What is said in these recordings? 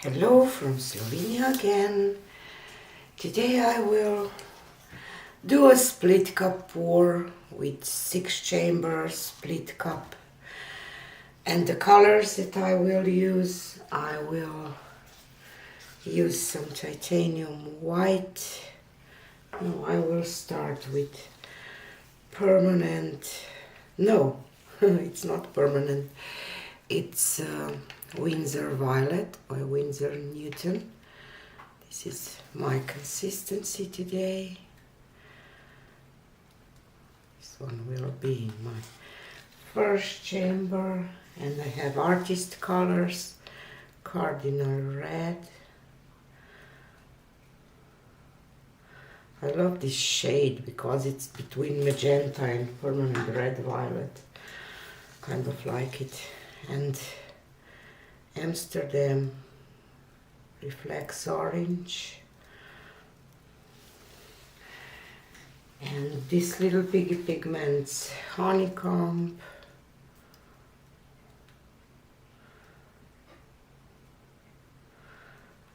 Hello from Slovenia again. Today I will do a split cup pour with 6 chambers split cup, and the colors that I will use some titanium white. No, I will start with permanent. No, it's not permanent. It's Windsor Violet or Windsor Newton. This is my consistency today. This one will be my first chamber, and I have artist colors, cardinal red. I love this shade because it's between magenta and permanent red violet. Kind of like it. And Amsterdam reflects orange, and this little piggy pigments honeycomb,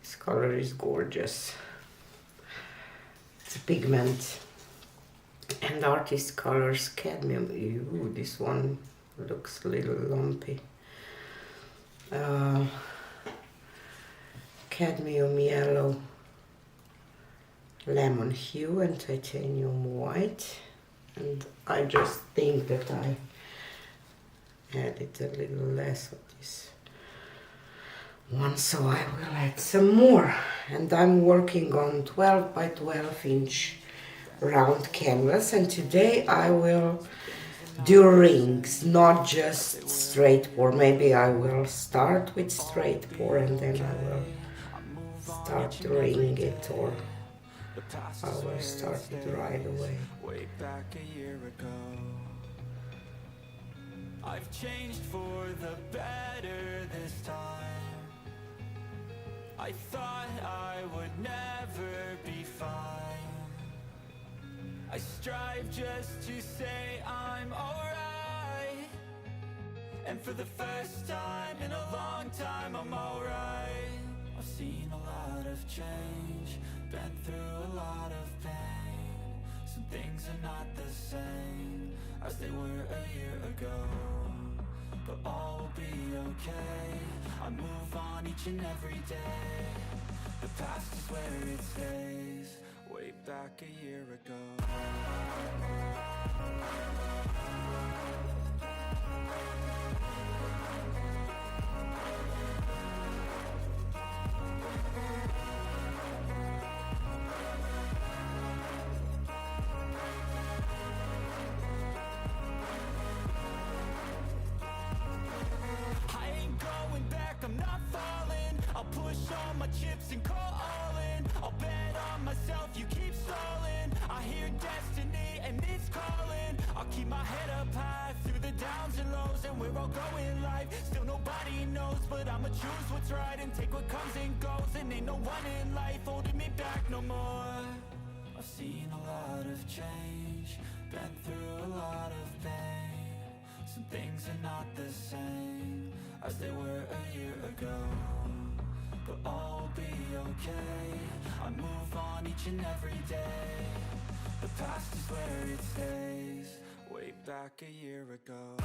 this color is gorgeous. It's a pigment. And artist colors cadmium. Ew, this one looks a little lumpy. Cadmium yellow, lemon hue, and titanium white. And I just think that I added a little less of this one, so I will add some more. And I'm working on 12 by 12 inch round canvas, and today I will do rings, not just straight pour. Maybe I will start with straight pour and then I will start to ring it, or I will start it right away. Way back a year ago, I've changed for the better this time. I thought I would never be fine. I strive just to say I'm alright, and for the first time in a long time I'm alright. I've seen a lot of change, been through a lot of pain. Some things are not the same as they were a year ago, but all will be okay. I move on each and every day. The past is where it stays. Way back a year ago. I ain't going back, I'm not falling. I'll push all my chips and call all in. I'll bet on myself, you keep stalling. I hear destiny and it's calling. I'll keep my head up high through the downs and lows, and we're all going life. Still nobody knows, but I'ma choose what's right and take what comes and goes. And ain't no one in life holding me back no more. I've seen a lot of change, been through a lot of pain. Some things are not the same as they were a year ago, but all will be okay. I move on each and every day. The past is where it stays. Way back a year ago.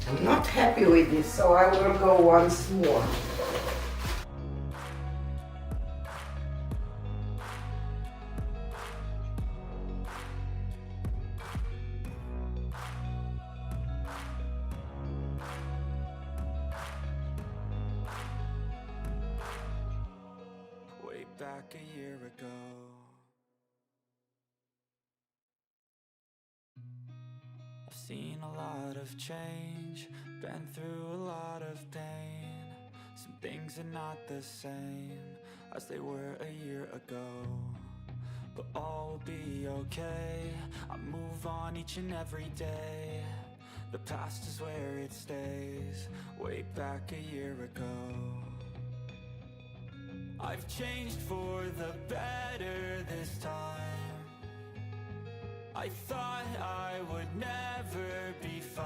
I'm not happy with this, so I will go once more. Way back a year ago. I've seen a lot of change, been through a lot of pain. Some things are not the same as they were a year ago, but all will be okay. I move on each and every day. The past is where it stays, way back a year ago. I've changed for the better this time. I thought I would never be fine.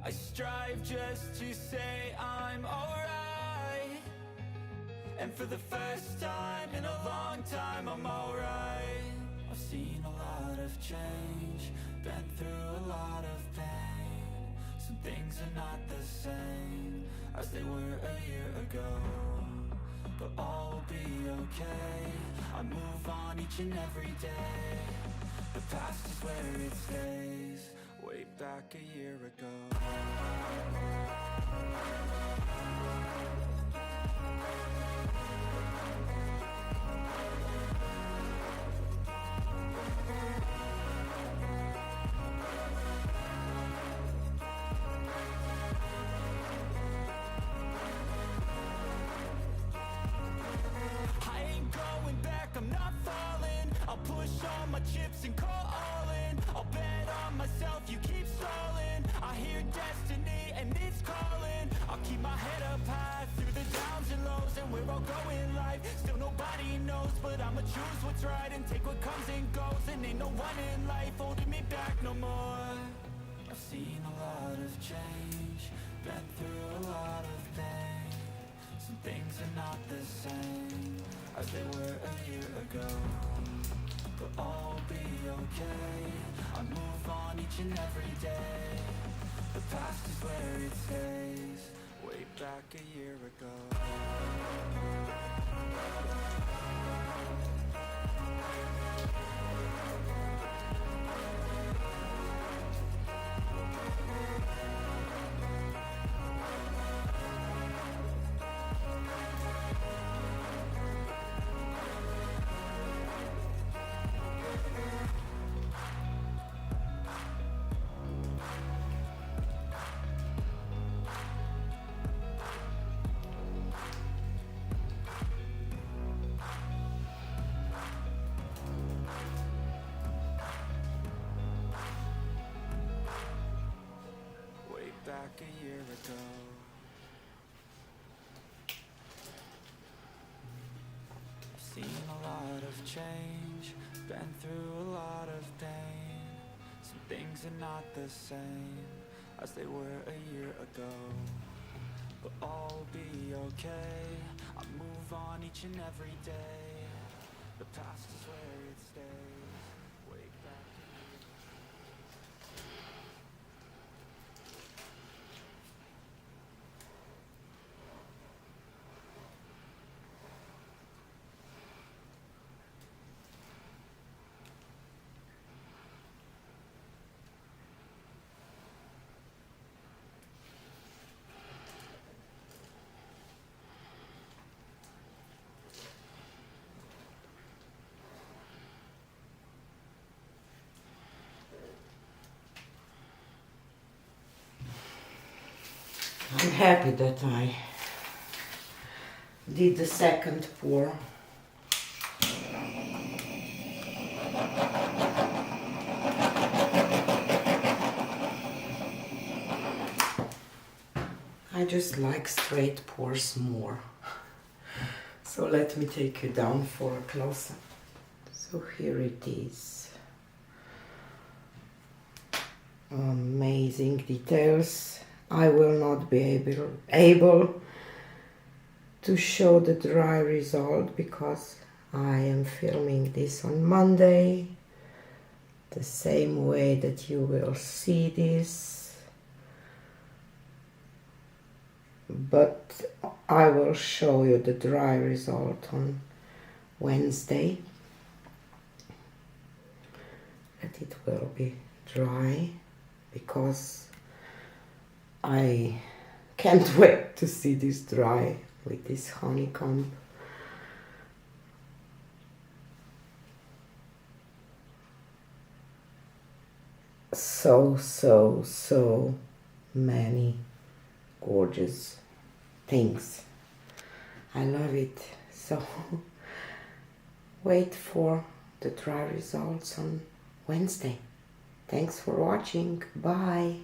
I strive just to say I'm alright. And for the first time in a long time, I'm alright. I've seen a lot of change, been through a lot of pain. Some things are not the same as they were a year ago, but all will be okay. I move on each and every day. The past is where it stays, way back a year ago. I'm not falling. I'll push all my chips and call all in. I'll bet on myself, you keep stalling. I hear destiny and it's calling. I'll keep my head up high through the downs and lows, and we're all going life. Still nobody knows, but I'ma choose what's right and take what comes and goes. And ain't no one in life holding me back no more. I've seen a lot of change, been through a lot of pain. Some things are not the same as they were a year ago, but all will be okay. I move on each and every day. The past is where it stays, way back a year ago. Back a year ago. I've seen a lot of change, been through a lot of pain. Some things are not the same as they were a year ago, but all will be okay. I move on each and every day. The past is where it stays, way back a year ago. I'm happy that I did the second pour. I just like straight pours more. So let me take you down for a close-up. So here it is. Amazing details. I will not be able to show the dry result because I am filming this on Monday, the same way that you will see this, but I will show you the dry result on Wednesday, that it will be dry, because I can't wait to see this dry with this honeycomb. So many gorgeous things. I love it. So wait for the dry results on Wednesday. Thanks for watching. Bye.